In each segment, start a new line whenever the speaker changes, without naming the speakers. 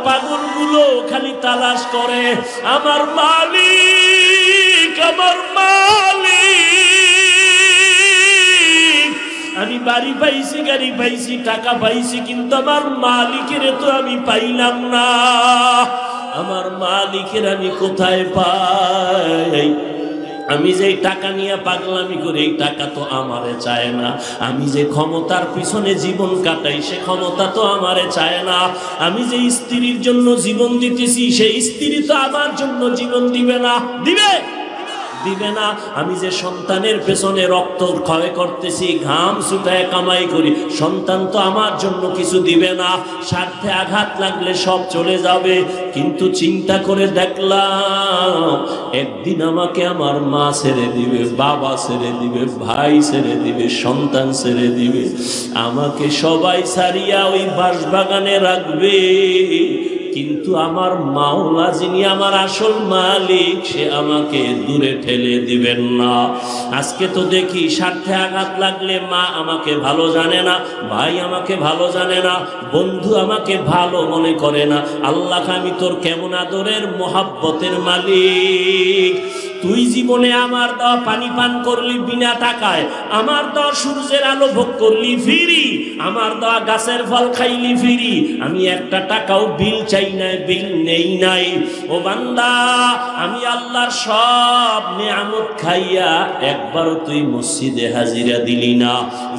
পাগলগুলো খালি তালাশ করে আমার মালিক, আমার মালিক। আমি বাড়ি পাইছি, গাড়ি পাইছি, টাকা পাইছি, কিন্তু আমার মালিকের তো আমি পাইলাম না। আমার মালিকের আমি কোথায় পাই? আমি যে টাকা নিয়ে পাগলামি করি, এই টাকা তো আমারে চায় না। আমি যে ক্ষমতার পিছনে জীবন কাটাই, সে ক্ষমতা তো আমারে চায় না। আমি যে স্ত্রীর জন্য জীবন দিতেছি, সেই স্ত্রী তো আমার জন্য জীবন দিবে না। দিবে? দিবে না। আমি যে সন্তানের পেছনে রক্ত ক্ষয় করতেছি, ঘাম শুকায় কামাই করি, সন্তান তো আমার জন্য কিছু দিবে না। স্বার্থে আঘাত লাগলে সব চলে যাবে। কিন্তু চিন্তা করে দেখলাম, একদিন আমাকে আমার মা ছেড়ে দিবে, বাবা ছেড়ে দিবে, ভাই ছেড়ে দিবে, সন্তান ছেড়ে দিবে। আমাকে সবাই ছাড়িয়া ওই বাঁশবাগানে রাখবে, কিন্তু আমার মাওলা যিনি আমার আসল মালিক, সে আমাকে দূরে ঠেলে দিবেন না। আজকে তো দেখি স্বার্থে আঘাত লাগলে মা আমাকে ভালো জানে না, ভাই আমাকে ভালো জানে না, বন্ধু আমাকে ভালো মনে করে না। আল্লাহ, আমি তোর কেমন আদরের মোহাব্বতের মালিক। তুই জীবনে আমার দেওয়া পানি পান করলি বিনা টাকায়, আমার দেওয়া সূর্যের আলো ভোগ করলি ফ্রি, আমার দেওয়া গাছের ফল খাইলি ফ্রি। আমি একটা টাকাও বিল চাই নাই, বিল নেই নাই। ও বান্দা, আমি আল্লাহর সব নিয়ামত খাইয়া একবারও তুই মসজিদে হাজিরা দিলি না,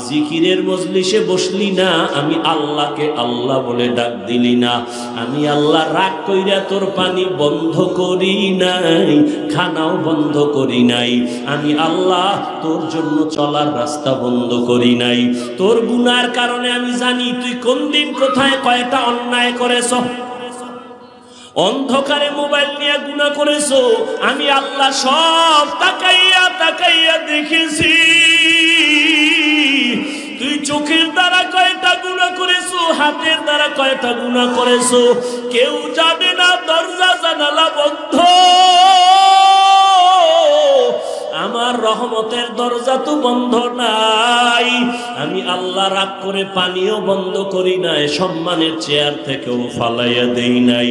জিকিরের মজলিসে বসলি না, আমি আল্লাহকে আল্লাহ বলে ডাক দিলি না। আমি আল্লাহ রাগ কইরা তোর পানি বন্ধ করি নাই, খানাও বন্ধ করি নাই। আমি আল্লাহ তোর জন্য চলার রাস্তা বন্ধ করি নাই। তোর গুনার কারণে আমি জানি তুই কোন দিন কোথায় কয়টা অন্যায় করেছ। অন্ধকারে মোবাইল নিয়ে গুনাহ করেছো, আমি আল্লাহ সব তাকাইয়া তাকাইয়া দেখেছি। তুই চোখের দ্বারা কয়টা গুনাহ করেছো, হাতের দ্বারা কয়টা গুনাহ করেছো, কেউ জানে না। দরজা জানালা বন্ধ, আমার রহমতের দরজা তো বন্ধ নাই। আমি আল্লাহ রাগ করে পানিও বন্ধ করি নাই, সম্মানের চেয়ার থেকেও ফালাইয়া দেই নাই,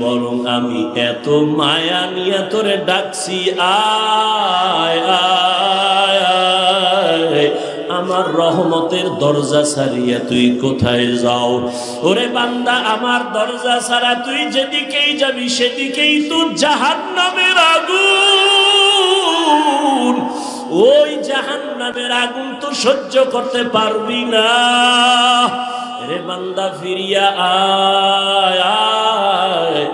বরং আমি এত মায়া নিয়ে তোরে ডাকছি, আয় আয় আয়। আমার রহমতের দরজা ছাড়িয়া তুই কোথায় যাও? ওরে বান্দা, আমার দরজা ছাড়া তুই যেদিকেই যাবি সেদিকেই তো জাহান্নামের আগুন। ওই জাহান্নামের আগুন তো সহ্য করতে পারবি না। রে বান্দা, ফিরিয়া আয় আয়।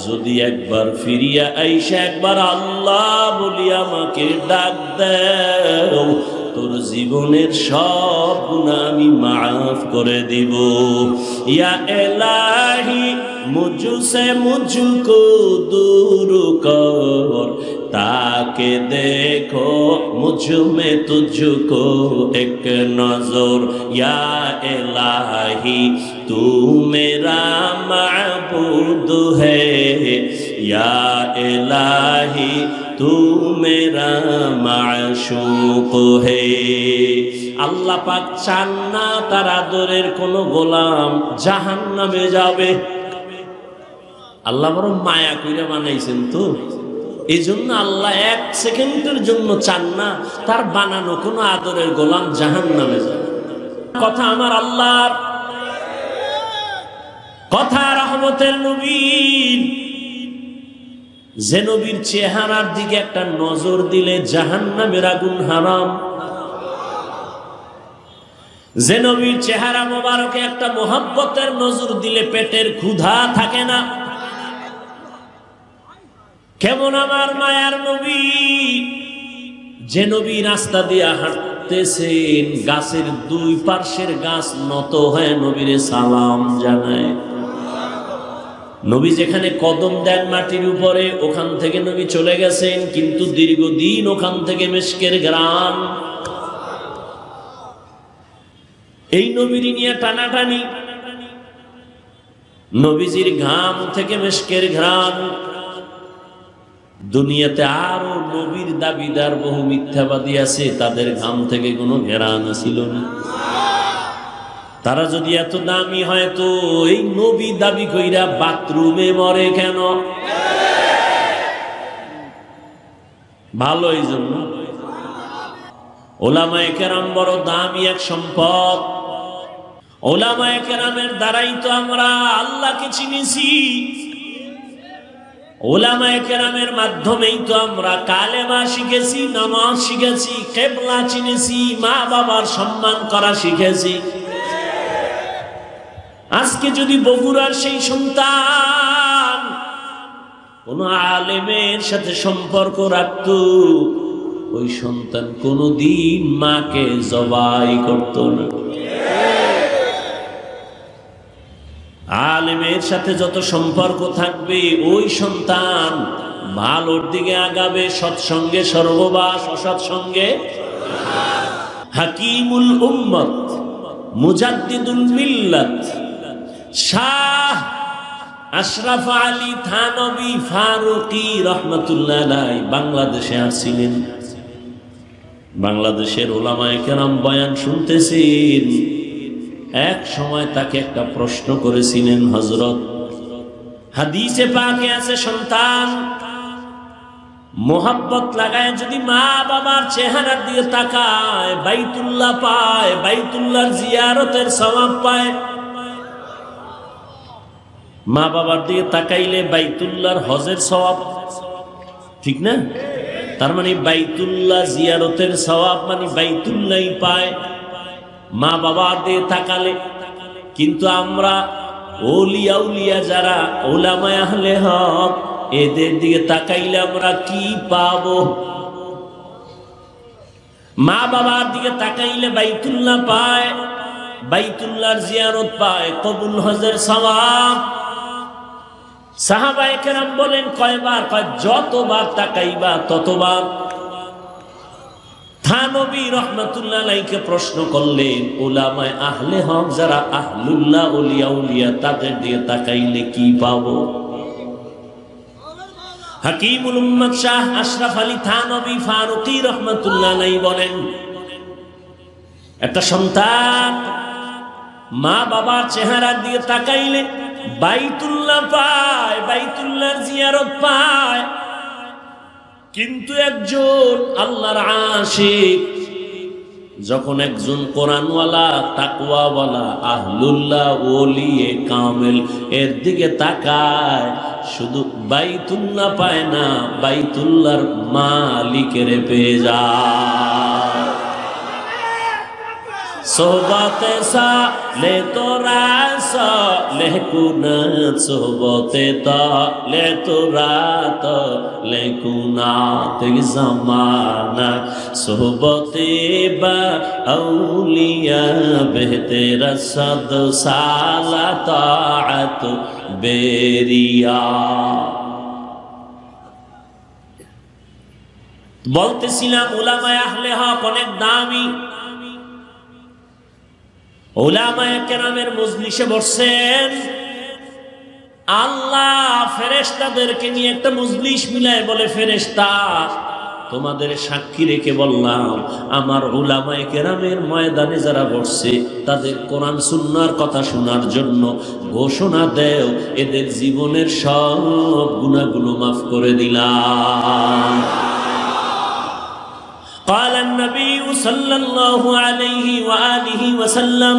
যদি একবার ফিরিয়া আইসা একবার আল্লাহ বলি আমাকে ডাক দাও, তোর জীবনের সব গুনাহ আমি মাফ করে দিব। ইয়া ইলাহি মুঝসে মুঝকো দূর কর, তাকে দেখো মুঝ মে তুঝকো এক নজর। ইয়া ইলাহি তু মেরা মাবুদ হ্যায়, ইয়া ইলাহি তু মেরা মাশূক হ্যায়। আল্লাহ পাক চান না তার আদরের কোন গোলাম জাহান্নামে যাবে। আল্লাহ বড় মায়া কইরা বানাইছেন তো, এই জন্য আল্লাহ এক সেকেন্ডের জন্য চান না তার বানানো কোনো আদরের গোলাম জাহান্নামে যাবে। কথা আমার আল্লাহর কথা, রহমতের নবীর, যে নবীর চেহারার দিকে একটা নজর দিলে জাহান্নামের আগুন হারাম। যে নবীর চেহারা মোবারকে একটা মোহাব্বতের নজর দিলে পেটের ক্ষুধা থাকে না। কেমন আমার মায়ার নবী, যে নবী রাস্তা দিয়া হাঁটতেছেন, গাছের দুই পার্শ্বের গাছ নত হয়ে নবীরে সালাম জানায়। নবী যেখানে কদম দেন মাটির উপরে, ওখান থেকে নবী চলে গেছেন, কিন্তু দীর্ঘদিন ওখান থেকে মিশকের ঘ্রাণ। এই নবীর নিয়ে টানাটানি, নবীজির ঘাম থেকে মিশকের ঘ্রাণ। দুনিয়াতে আরো নবীর দাবিদার বহু মিথ্যাবাদী আছে, তাদের ঘাম থেকে কোনো ঘেরান ছিল না। তারা যদি এত দামি হয় তো এই নবী দাবি কইরা বাথরুমে মরে কেন? ভালো, এই জন্য ওলামায়ে কেরাম বড় দামি এক সম্পদ। ওলামায়ে কেরামের দ্বারাই তো আমরা আল্লাহকে চিনেছি। ওলামায়ে কেরামের মাধ্যমেই তো আমরা কালেমা শিখেছি, নামাজ শিখেছি, কিবলা চিনেছি, মা বাবার সম্মান করা শিখেছি। আজকে যদি বগুড়ার সেই সন্তান কোন আলেমের সাথে সম্পর্ক রাখত, ওই সন্তান কোনদিন মাকে জবাই করত না। আলেমের সাথে যত সম্পর্ক থাকবে ওই সন্তান ভালোর দিকে আগাবে, সৎসঙ্গে সর্ববাস, অসৎসঙ্গে। হাকিমুল উম্মত, মুজাদ্দিদুল মিল্লাত শাহ আশরাফ আলী থানভী ফারুকী রহমাতুল্লাহ আলাইহি বাংলাদেশে আসছিলেন। বাংলাদেশের ওলামায়ে কেরাম বয়ান শুনতেছেন। এক সময় তাকে একটা প্রশ্ন করেছিলেন হযরত। হাদিসে পাকে আছে, সন্তান মোহাব্বত লাগায় যদি মা বাবার চেহারার দিকে তাকায়, বাইতুল্লাহ পায়, বাইতুল্লাহর জিয়ারতের সওয়াব পায়। মা বাবার দিকে তাকাইলে বাইতুল্লাহর হজের সওয়াব, ঠিক না? তার মানে বাইতুল্লাহ জিয়ারতের সওয়াব মানে বাইতুল্লাহই পায় মা বাবার দিকে তাকালে। কিন্তু আমরা ওলিয়া উলিয়া যারা ওলামায়ে আহলে হক, এদের দিকে তাকাইলে আমরা কি পাবো? মা বাবার দিকে তাকাইলে বাইতুল্লাহ পায়, বাইতুল্লাহর জিয়ারত পায়, কবুল হজের সওয়াব। সাহাবায়ে কেরাম বলেন কয়বার? কয় যতবার তাকাইবা ততবার। থানভী রহমাতুল্লাহ আলাইহিকে প্রশ্ন করলেন, উলামায়ে আহলে হক যারা আহলুল্লাহ ওলিয়া উলিয়া, তাদের দিকে তাকাইলে কি পাবো? হাকিমুল উম্মত শাহ আশরাফ আলী থানভী ফারুকী রহমাতুল্লাহ আলাইহি বলেন, একটা সন্তান মা বাবার চেহারার দিকে তাকাইলে বাইতুল্লাহ পায়, বাইতুল্লাহর জিয়ারত পায়। কিন্তু একজন আল্লাহর আশিক যখন একজন কোরআনওয়ালা, তাকওয়াওয়ালা, আহলুল্লাহ, ওলিয়ে কামেল এর দিকে তাকায়, শুধু বাইতুল্লাহ পায় না, বাইতুল্লাহর মালিকের পেয়ে যায়। সোহবতে সালে তোরা সালে কুনাত, সোহবতে তালে তোরা তালে কুনাত জামানা, সোহবতে বা আউলিয়া বেহতেরা সদ সালা তাআত বেরিয়া। বলতেছিলাম উলামায়ে আহলে হক অনেক দামি। উলামায়ে কেরামের মজলিসে বসছেন, আল্লাহ ফেরেশতাদেরকে নিয়ে একটা মজলিস মিলায় বলে, ফেরেশতা তোমাদের সাক্ষী রেখে বললাম, আমার উলামায়ে কেরামের ময়দানে যারা বসছে তাদের কোরআন সুন্নাহর কথা শোনার জন্য ঘোষণা দেও, এদের জীবনের সব গুনাহগুলো মাফ করে দিলাম। قال النبي صلى الله عليه وآله وسلم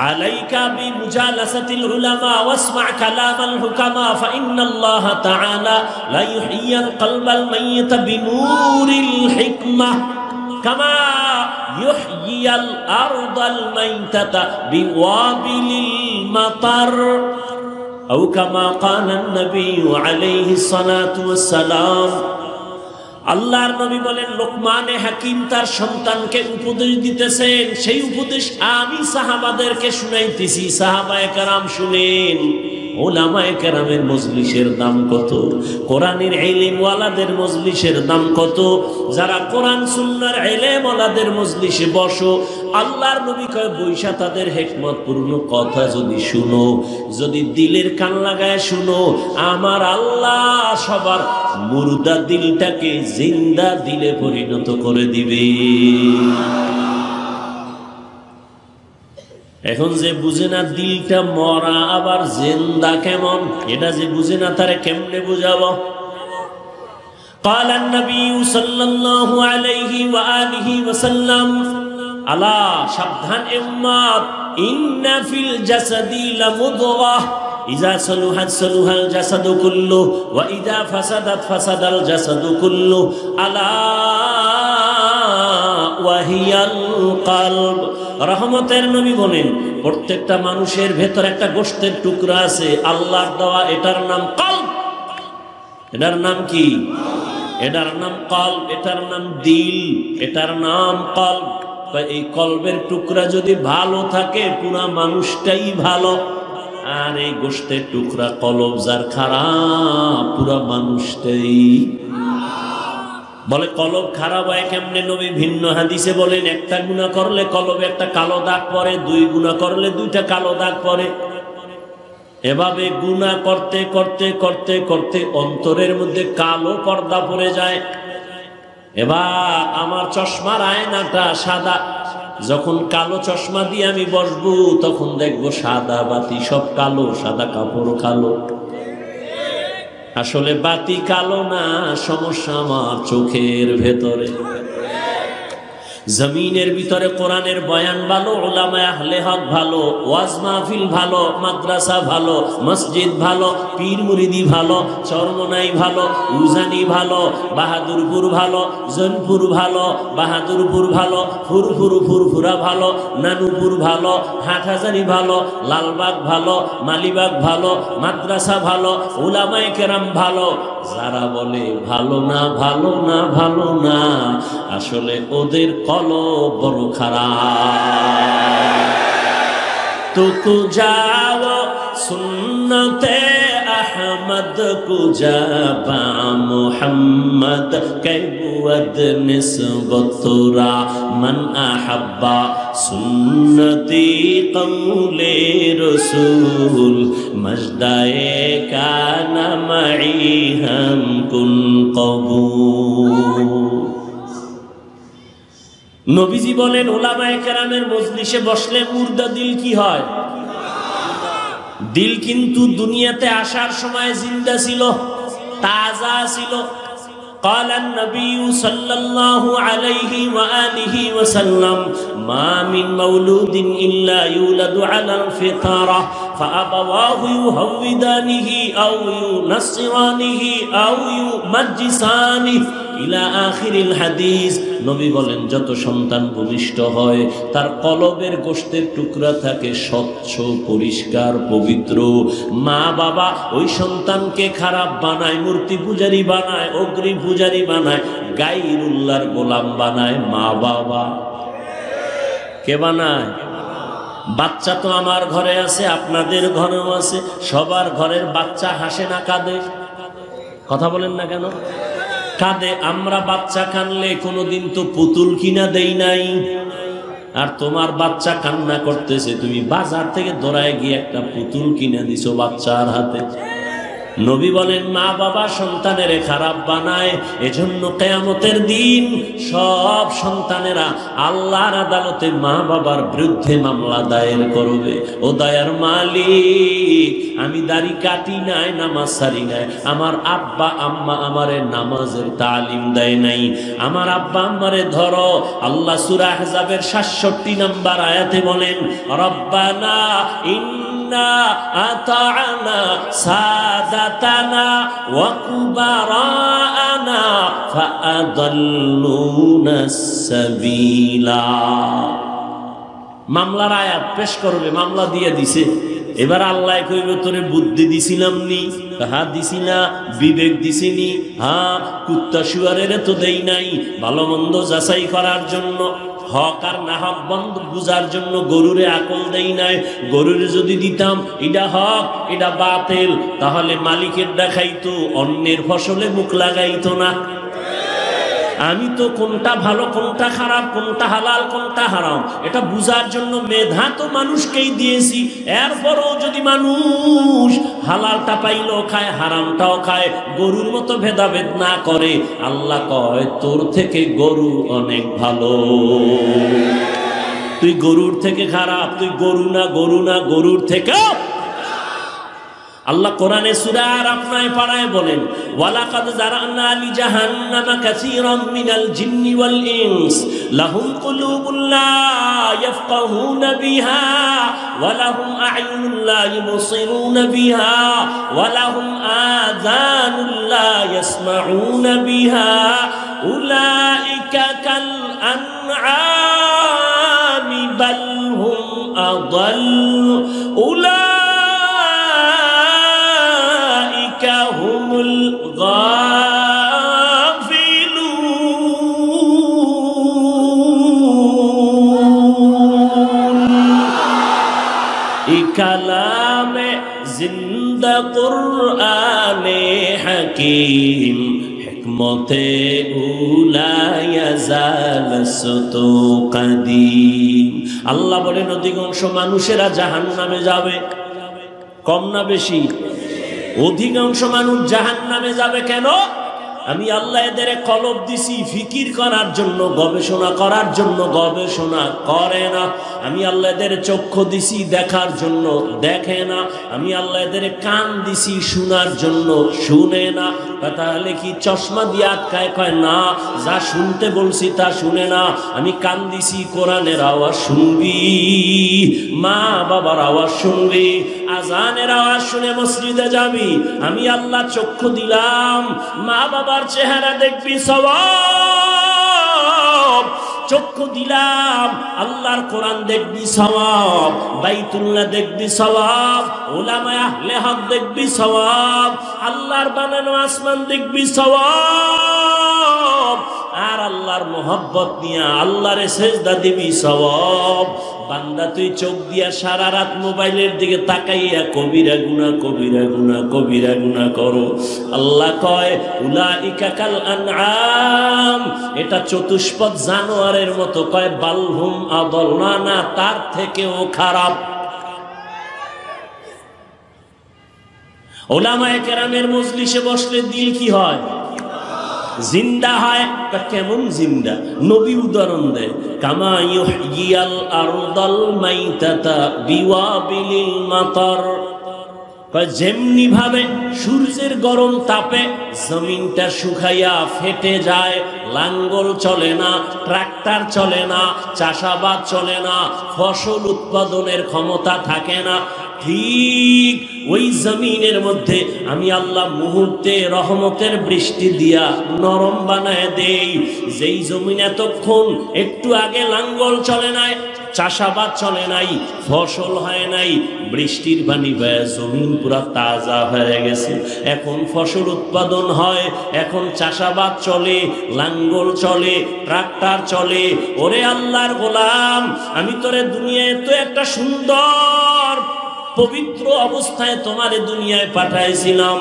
عليك بمجالسة العلماء واسمع كلام الحكماء فإن الله تعالى لا يحيي القلب الميت بنور الحكمة كما يحيي الأرض الميتة بوابل المطر أو كما قال النبي عليه الصلاة والسلام। আল্লাহর নবী বলেন, লোকমানে হাকিম তার সন্তানকে উপদেশ দিতেছেন, সেই উপদেশ আমি সাহাবাদেরকে শুনাইতেছি। সাহাবায়ে কেরাম শুনেন। উলামায়ে কেরামের মজলিসের দাম কত, কোরআনের ইলম ওয়ালাদের মজলিসের দাম কত। যারা কোরআন সুন্নাহর ইলম ওয়ালাদের মজলিসে বসো, আল্লাহর নবী কয় বৈশা তাদের হিকমতপূর্ণ কথা যদি শুনো, যদি দিলের কান লাগায় শুনো, আমার আল্লাহ সবার মুর্দা দিলটাকে জিন্দা দিলে পরিণত করে দিবে। এখন যে বুঝে না দিলটা মরা আবার জিন্দা কেমন, এটা যে বুঝে না তারে কেমনে বুঝাবো? قال النبي صلى الله عليه وآله وسلم আলা সাবধান উম্মত, ইন্না ফিল জাসাদি লামুদগাহ ইযা সালুহাত সালুহাল জাসাদু কুল্লু ওয়া ইযা ফাসাদাত ফাসাদাল জাসাদু কুল্লু আলা ওয়া হিয়াল কলব। রহমতের নবী বলেন, প্রত্যেকটা মানুষের ভেতর একটা গোশতের টুকরা আছে আল্লাহর দেওয়া, এটার নাম কলব। এটার নাম কি? এটার নাম কলব, এটার নাম দিল, এটার নাম কলব। এই কলবের টুকরা যদি ভালো থাকে পুরা মানুষটাই ভালো, আর এই গোশতের টুকরা কলব যার খারাপ পুরা মানুষটাই। বলে কলব খারাপ হয় কেমনে? নবী ভিন্ন হাদিসে বলেন, একটা গুনাহ করলে কলবে একটা কালো দাগ পড়ে, দুই গুনাহ করলে দুইটা কালো দাগ পড়ে। এভাবে গুনাহ করতে করতে করতে করতে অন্তরের মধ্যে কালো পর্দা পড়ে যায়। এবার আমার চশমার আয়নাটা সাদা, যখন কালো চশমা দিয়ে আমি বসবো তখন দেখবো সাদা বাতি সব কালো, সাদা কাপড় কালো। আসলে বাতি কালো না, সমস্যা আমার চোখের ভেতরে। জমিনের ভিতরে কোরআনের বয়ান ভালো, উলামা আহলে হক ভালো, ওয়াজ মাহফিল ভালো, মাদ্রাসা ভালো, মসজিদ ভালো, পীর মুরিদি ভালো, চরমনাই ভালো, উজানি ভালো, বাহাদুরপুর ভালো, জৈনপুর ভালো, বাহাদুরপুর ভালো, ফুরফুরা ভালো, নানুপুর ভালো, হাটহাজারি ভালো, লালবাগ ভালো, মালিবাগ ভালো, মাদ্রাসা ভালো, উলামায়ে কেরাম ভালো। যারা বলে ভালো না ভালো না ভালো না, আসলে ওদের কলব বড় খারাপ। তো যাও সুন্নতে আহমদ কুজাবা মুহাম্মদ কৈবুদ নিসবতুরা মান আহাব্বা সুন্নতি কৌলে রসুল মজদায়ে কানা মাই হাম কুন কবুল। নবীজি বলেন, উলামায়ে কেরামের মজলিসে বসলে মুর্দা দিল কি হয়? দিল কিন্তু দুনিয়াতে আসার সময় জিন্দা ছিল, তাজা ছিল। قال النبي صلى الله عليه وآله وسلم ما من مولود إلا يولد على الفطرة فأبواه يهودانه أو ينصرانه أو يمجسانه ইলা আখিরিল হাদিস। নবী বলেন, যত সন্তান ভূমিষ্ঠ হয় তার কলবের গোশতের টুকরা থাকে স্বচ্ছ, পরিষ্কার, পবিত্র। মা বাবা ওই সন্তানকে খারাপ বানায়, মূর্তি পূজারী বানায়, অগ্নি পূজারী বানায়, গায়রুল্লাহর গোলাম বানায়। মা বাবা কে বানায়? বাচ্চা তো আমার ঘরে আছে, আপনাদের ঘরেও আছে, সবার ঘরের বাচ্চা হাসে না কাঁদে? কথা বলেন না কেন? কাঁদে। আমরা বাচ্চা কানলে কোনোদিন তো পুতুল কিনা দেই নাই। আর তোমার বাচ্চা কান্না করতেছে, তুমি বাজার থেকে দৌড়ায় গিয়ে একটা পুতুল কিনে দিছো বাচ্চার হাতে। নবী বলেন, মা বাবা সন্তানের খারাপ বানায়। এজন্য কিয়ামতের দিন সব সন্তানেরা আল্লাহর আদালতে মা বাবার বিরুদ্ধে মামলা দায়ের করবে। ও দয়ার মালিক, আমি দাড়ি কাটি নাই, নামাজ ছাড়ি নাই, আমার আব্বা আম্মা আমারে নামাজের তালিম দেয় নাই, আমার আব্বা আম্মারে ধরো। আল্লাহ সূরা আহজাবের ৬৭ নম্বর আয়াতে বলেন, রব্বানা আতা'না সাদাতানা ওয়া কুবারানা ফাআদাল্লুনাস সাবিলা। মামলার আয়াত পেশ করবে, মামলা দিয়ে দিছে। এবার আল্লাহ কইবে, তোরে বুদ্ধি দিছিলাম নি? হ্যাঁ দিছি না। বিবেক দিছিনি? হ্যাঁ। কুত্তা শুয়ারের তো দেই নাই ভালো মন্দ যাচাই করার জন্য, হক আর না হক বন্ধ বুঝার জন্য গরুরে আকল দেই নাই। গরুরে যদি দিতাম এটা হক এটা বাতিল, তাহলে মালিকের দেখাইতো, অন্যের ফসলে মুখ লাগাইতো না। আমি তো কোনটা ভালো কোনটা খারাপ, কোনটা হালাল কোনটা হারাম এটা বুঝার জন্য মেধা তো মানুষকেই দিয়েছি। এরপরও যদি মানুষ হালালটা পাইলেও খায়, হারামটাও খায়, গরুর মতো ভেদাভেদ না করে, আল্লাহ কয় তোর থেকে গরু অনেক ভালো। তুই গরুর থেকে খারাপ, তুই গরু না, গরু না, গরুর থেকে। আল্লাহ কোরআনে সূরা আরাফ 9 পারায় বলেন, ওয়ালাকাদ জারানা লি জাহান্নামা কাসীরাম মিনাল জিন্নি ওয়াল ইনস লাহুম কুলুবুন লা ইয়াফকাহুনা বিহা ওয়া লাহুম আ'য়ুনুন লা ইউবসিরুনা বিহা ওয়া লাহুম আযানুন লা ইয়াসমাউনা বিহা উলাইকা কাল আনআমি বাল হুম আদাল হুমুল গাফিলুন। এই কালামে জিন্দা কুরআনে হাকিম হিকমতে উলায়া জালসতু কাদিম। আল্লাহ বলেন অধিকাংশ মানুষেরা জাহান্নামে যাবে। কম না বেশি? অধিকাংশ মানুষ জাহান্নামে যাবে। কেন? আমি আল্লাহ এদের কলব দিছি ফিকির করার জন্য, গবেষণা করার জন্য, গবেষণা করে না। আমি আল্লাহ এদের চক্ষু দিছি দেখার জন্য, দেখে না। আমি আল্লাহ এদের কান দিছি শোনার জন্য, শুনে না। তাহলে কি চশমা দিয়ে আটকায়? কয় না, যা শুনতে বলছি তা শুনে না। আমি কান দিছি কোরআনের আওয়াজ শুনবি, মা বাবার আওয়াজ শুনবি, আজানের আওয়াজ শুনে মসজিদে যাবি। আমি আল্লাহ চক্ষু দিলাম, মা বাবার চেহারা দেখবি সওয়াব। চক্ষু দিলাম, আল্লাহর কোরআন দেখবি সওয়াব, বাইতুল্লাহ দেখবি সওয়াব, উলামায়ে আহলে হক দেখবি সওয়াব, আল্লাহর বানানো আসমান দেখবি সওয়াব। আর আল্লাহর মোহব্বত নিয়ে আল্লাহরে সেজদা দিবি সওয়াব। বান্দা তুই চোখ দিয়া সারা রাত মোবাইলের দিকে তাকাইয়া কবিরা গুনাহ, কবিরা গুনাহ, কবিরা গুনাহ করো। আল্লাহ কয় উলাইকা কাল আনআম, এটা চতুষ্পদ জানোয়ারের মতো। কয় বালহুম আদল, না না, তার থেকেও খারাপ। উলামায়ে কেরামের মজলিসে বসলে দিল কি হয়? জিন্দা হয়। কেমন জিন্দা? নবী উদাহরণ দেয়, কামা ইউহয়িয়াল আরদাল মাইতাতা বিওয়াবিলিল মাতার। যেমনি ভাবে সূর্যের গরম তাপে জমিনটা শুকাইয়া ফেটে যায়, লাঙ্গল চলে না, ট্রাক্টর চলে না, চাষাবাদ চলে না, ফসল উৎপাদনের ক্ষমতা থাকে না, ঠিক ওই জমিনের মধ্যে আমি আল্লাহ মুহূর্তে রহমতের বৃষ্টি দিয়া নরম বানায় দেই। যেই জমিন এতক্ষণ একটু আগে লাঙ্গল চলে নাই, চাষাবাদ চলে নাই, ফসল হয় নাই, বৃষ্টির পানি বয়ে জমিন পুরা তাজা হয়ে গেছে। এখন ফসল উৎপাদন হয়, এখন চাষাবাদ চলে, লাঙ্গল চলে, ট্রাক্টর চলে। ওরে আল্লাহর গোলাম, আমি তোরে দুনিয়ায় তো একটা সুন্দর পবিত্র অবস্থায় তোমার দুনিয়ায় পাঠাইছিলাম।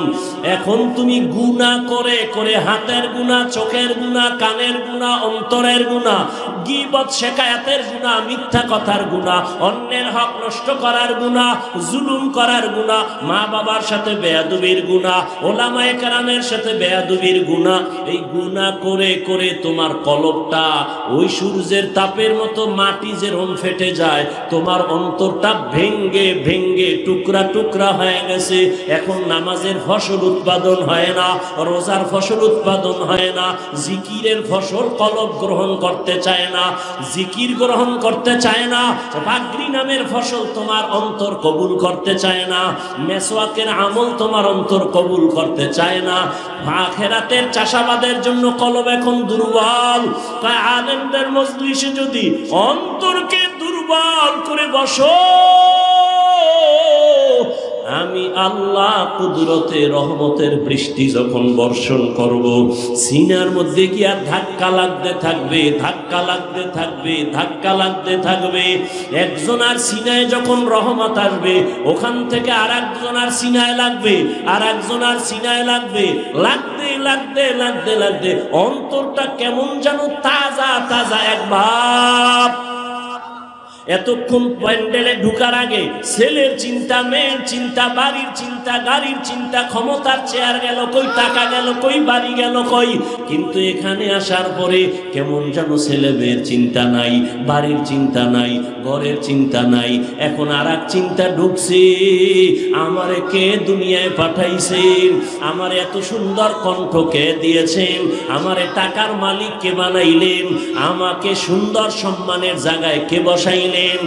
এখন তুমি গুনাহ করে করে, হাতের গুনাহ, চোখের গুনাহ, কানের গুনাহ, অন্তরের গুনাহ, গীবত শিকায়াতের গুনাহ, মিথ্যা কথার গুনাহ, অন্যের হক নষ্ট করার গুনাহ, জুলুম করার গুনাহ, মা বাবার সাথে বেয়াদবির গুনাহ, ওলামায়ে কেরামের সাথে বেয়াদবির গুনাহ। এই গুনাহ করে করে তোমার কলবটা ওই সূর্যের তাপের মতো মাটি যেরকম ফেটে যায়, তোমার অন্তরটা ভেঙ্গে ভেঙ্গে টুকরা টুকরা হয়ে গেছে। এখন নামাজের ফসল উৎপাদন হয় না, রোজার ফসল উৎপাদন হয় না, জিকিরের ফসল কলব গ্রহণ করতে চায় না, জিকির গ্রহণ করতে চায় না, পাগড়ি নামের ফসল তোমার অন্তর কবুল করতে চায় না, মেসওয়াকের আমল তোমার অন্তর কবুল করতে চায় না। আখিরাতের চাষাবাদের জন্য কলব এখন দুর্বল। তাই আলেমদের মজলিসে যদি অন্তরকে দুর্বল করে বসো, আমি আল্লাহ কুদরতে রহমতের বৃষ্টি যখন বর্ষণ করব, সিনার মধ্যে কি আর ধাক্কা লাগতে থাকবে, ধাক্কা লাগতে থাকবে, ধাক্কা লাগতে থাকবে। একজনের সিনায় যখন রহমত আসবে, ওখান থেকে আর একজনের সিনায় লাগবে, আর একজনের সিনায় লাগবে, লাগতে লাগতে লাগতে লাগতে অন্তরটা কেমন যেন তাজা তাজা এক ভাব। এতক্ষণ প্যান্ডেলে ঢুকার আগে ছেলের চিন্তা, মেয়ের চিন্তা, বাড়ির চিন্তা, গাড়ির চিন্তা, ক্ষমতার চেয়ার গেল কই, টাকা গেল কই, বাড়ি গেল কই। কিন্তু এখানে আসার পরে কেমন যেন ছেলে মেয়ের চিন্তা নাই, বাড়ির চিন্তা নাই, ঘরের চিন্তা নাই। এখন আর এক চিন্তা ঢুকছে, আমারে কে দুনিয়ায় পাঠাইছেন, আমার এত সুন্দর কণ্ঠ কে দিয়েছেন, আমারে টাকার মালিক কে বানাইলেন, আমাকে সুন্দর সম্মানের জায়গায় কে বসাইলেন,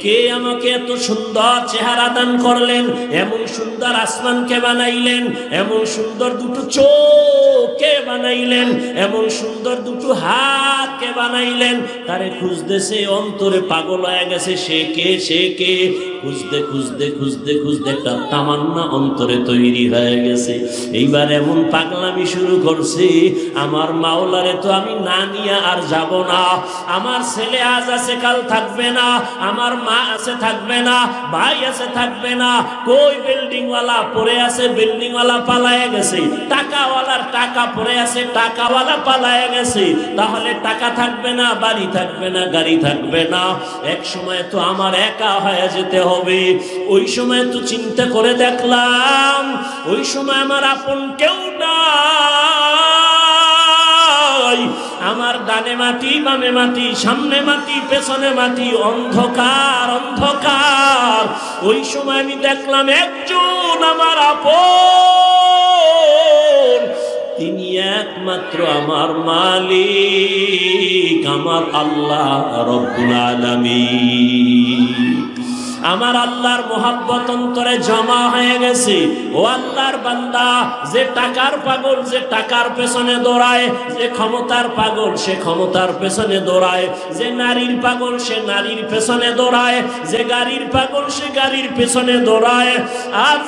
কে আমাকে এত সুন্দর চেহারা দান করলেন, এমন সুন্দর আসমান কে বানাইলেন, এমন সুন্দর দুটো চোখ কে বানাইলেন, এমন সুন্দর দুটো হাত কে বানাইলেন। তারে খুঁজতেছে, অন্তরে পাগল হয়ে গেছে, সে কে, সে কে, খুঁজতে খুঁজতে খুঁজতে খুঁজতে একটা তামান্না অন্তরে তৈরি হয়ে গেছে। এইবার এমন পাগলামি শুরু করছে, আমার মাওলারে তো আমি না নিয়ে আর যাব না, আমার ছেলে আজ আছে কাল থাকবে না, আমার মা আছে থাকবে না, ভাই আছে থাকবে না, কই বিল্ডিং ওয়ালা পড়ে আছে, বিল্ডিং ওয়ালা পালায়ে গেছে, টাকাওয়ালার টাকা পড়ে আছে, টাকাওয়ালা পালায়ে গেছে, তাহলে টাকা থাকবে না, বাড়ি থাকবে না, গাড়ি থাকবে না, এক সময় তো আমার একা হয়ে যেতে হবে। ওই সময় তো চিন্তা করে দেখলাম, ওই সময় আমার আপন কেউ নাই, আমার ডানে মাটি, বামে মাটি, সামনে মাটি, পেছনে মাটি, অন্ধকার অন্ধকার। ওই সময় আমি দেখলাম একজন আমার আপন, তিনি একমাত্র আমার মালিক, আমার আল্লাহ রব্বুল আলামিন। আমার আল্লাহর মোহাব্বত অন্তরে জমা হয়ে গেছে। ও আল্লাহর বান্দা, যে টাকার পাগল যে টাকার পেছনে দৌড়ায়, যে ক্ষমতার পাগল সে ক্ষমতার পেছনে দৌড়ায়, যে নারীর পাগল সে নারীর পেছনে দৌড়ায়, যে গাড়ির পাগল সে গাড়ির পেছনে দৌড়ায়, আর